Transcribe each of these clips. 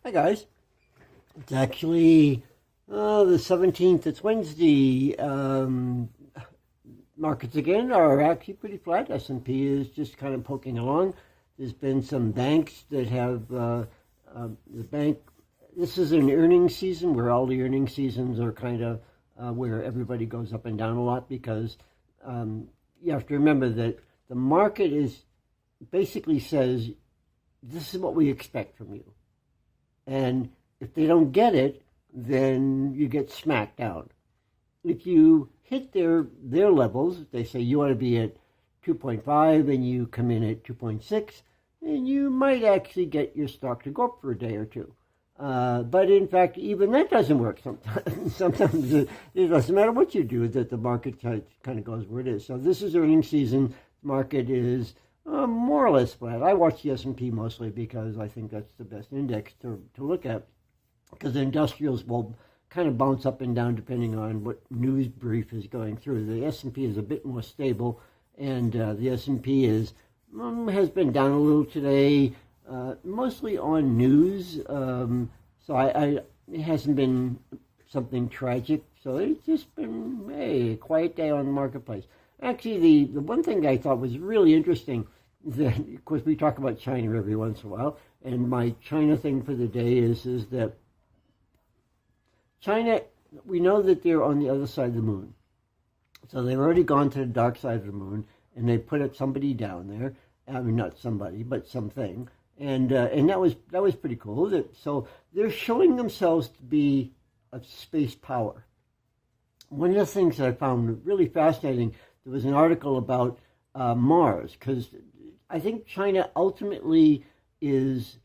Hi guys. It's actually the 17th. It's Wednesday. Markets again are actually pretty flat. S&P is just kind of poking along. There's been some banks that have the bank. This is an earnings season where all the earnings seasons are kind of where everybody goes up and down a lot because you have to remember that the market is basically says this is what we expect from you. And if they don't get it, then you get smacked down. If you hit their levels, they say you ought to be at 2.5 and you come in at 2.6, then you might actually get your stock to go up for a day or two. But in fact, even that doesn't work sometimes. Sometimes it doesn't matter what you do, that the market kind of goes where it is. So this is earnings season. The market is more or less flat. I watch the S&P mostly because I think that's the best index to look at, because the industrials will kind of bounce up and down depending on what news brief is going through. The S&P is a bit more stable, and the S&P has been down a little today, mostly on news. So it hasn't been something tragic. So it's just been a quiet day on the marketplace. Actually, the one thing I thought was really interesting, that, of course, we talk about China every once in a while, and my China thing for the day is that China, we know that they're on the other side of the moon. So they've already gone to the dark side of the moon, and they put up somebody down there. I mean, not somebody, but something. And that was pretty cool. So they're showing themselves to be a space power. One of the things that I found really fascinating, there was an article about Mars, because I think China ultimately is,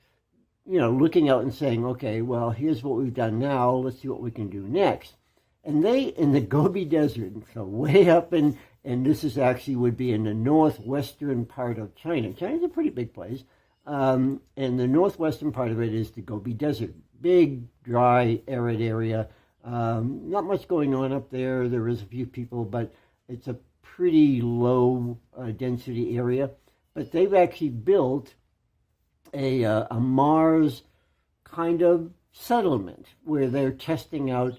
looking out and saying, okay, well, here's what we've done now, let's see what we can do next. And they, in the Gobi Desert, so way up and this is actually would be in the northwestern part of China. China's a pretty big place. And the northwestern part of it is the Gobi Desert. Big, dry, arid area. Not much going on up there. There is a few people, but it's a pretty low density area. But they've actually built a Mars kind of settlement where they're testing out,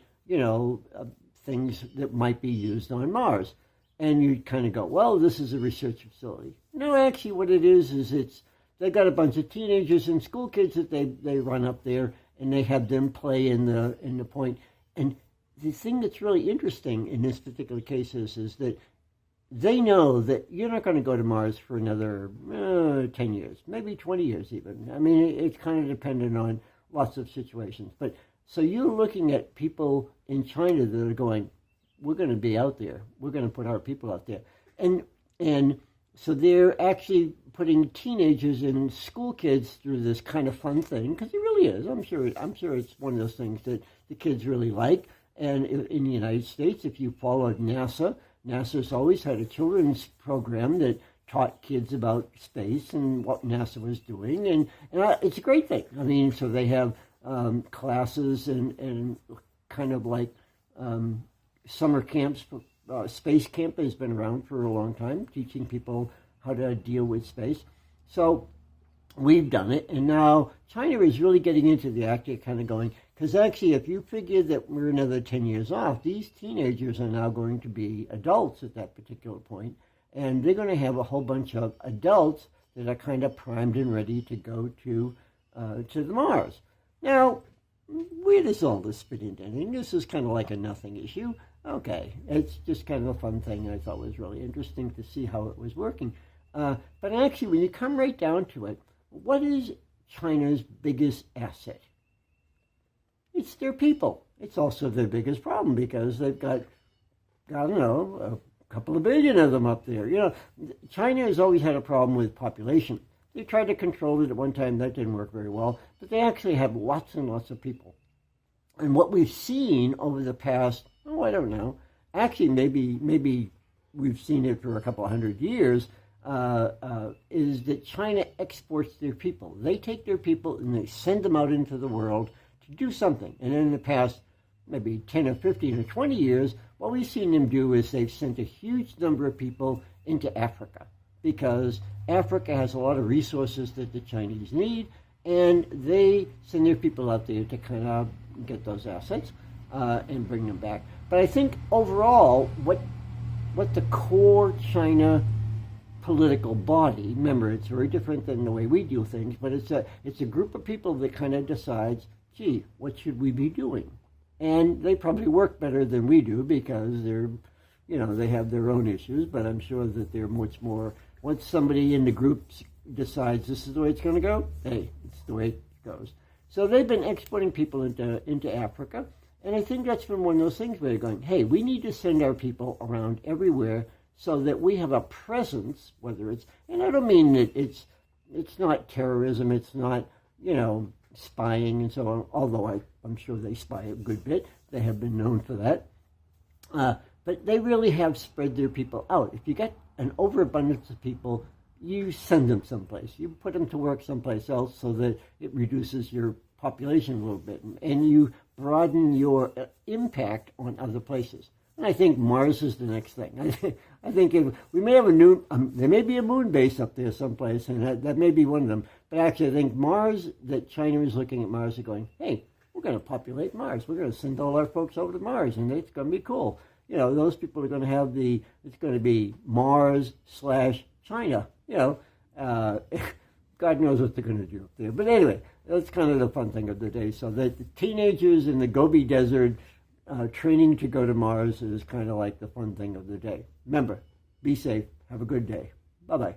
things that might be used on Mars. And you kind of go, well, this is a research facility. No, actually what it is they've got a bunch of teenagers and school kids that they run up there, and they have them play in the point. And the thing that's really interesting in this particular case is that they know that you're not going to go to Mars for another 10 years, maybe 20 years even. I mean, it's kind of dependent on lots of situations. But so you're looking at people in China that are going, we're going to be out there. We're going to put our people out there. And so they're actually putting teenagers and school kids through this kind of fun thing, because it really is. I'm sure it's one of those things that the kids really like. And in the United States, if you followed NASA's always had a children's program that taught kids about space and what NASA was doing, and it's a great thing. I mean, so they have classes and kind of like summer camps. Space Camp has been around for a long time, teaching people how to deal with space. So we've done it, and now China is really getting into the act, kind of going, because actually if you figure that we're another 10 years off, these teenagers are now going to be adults at that particular point, and they're going to have a whole bunch of adults that are kind of primed and ready to go to the Mars. Now, where does all this fit into? I mean, this is kind of like a nothing issue. Okay, it's just kind of a fun thing I thought was really interesting to see how it was working. But actually, when you come right down to it, what is China's biggest asset? It's their people. It's also their biggest problem because they've got, I don't know, a couple of billion of them up there. China has always had a problem with population. They tried to control it at one time. That didn't work very well. But they actually have lots and lots of people. And what we've seen over the past, I don't know, actually maybe we've seen it for a couple of 100 years, is that China exports their people. They take their people and they send them out into the world to do something. And in the past, maybe 10 or 15 or 20 years, what we've seen them do is they've sent a huge number of people into Africa, because Africa has a lot of resources that the Chinese need, and they send their people out there to kind of get those assets and bring them back. But I think overall, what the core China political body, remember, it's very different than the way we do things, but it's a group of people that kind of decides, gee, what should we be doing? And they probably work better than we do because they have their own issues, but I'm sure that they're much more, once somebody in the group decides this is the way it's going to go, hey, it's the way it goes. So they've been exporting people into Africa, and I think that's been one of those things where they're going, hey, we need to send our people around everywhere so that we have a presence, whether it's, and I don't mean that it's not terrorism, it's not, spying and so on, although I'm sure they spy a good bit. They have been known for that. But they really have spread their people out. If you get an overabundance of people, you send them someplace. You put them to work someplace else so that it reduces your population a little bit. And you broaden your impact on other places. And I think Mars is the next thing. I think we may have there may be a moon base up there someplace, and that may be one of them. But actually, I think Mars, that China is looking at Mars and going, hey, we're going to populate Mars. We're going to send all our folks over to Mars, and it's going to be cool. Those people are going to have it's going to be Mars/China. God knows what they're going to do up there. But anyway, that's kind of the fun thing of the day. So the teenagers in the Gobi Desert training to go to Mars is kind of like the fun thing of the day. Remember, be safe. Have a good day. Bye-bye.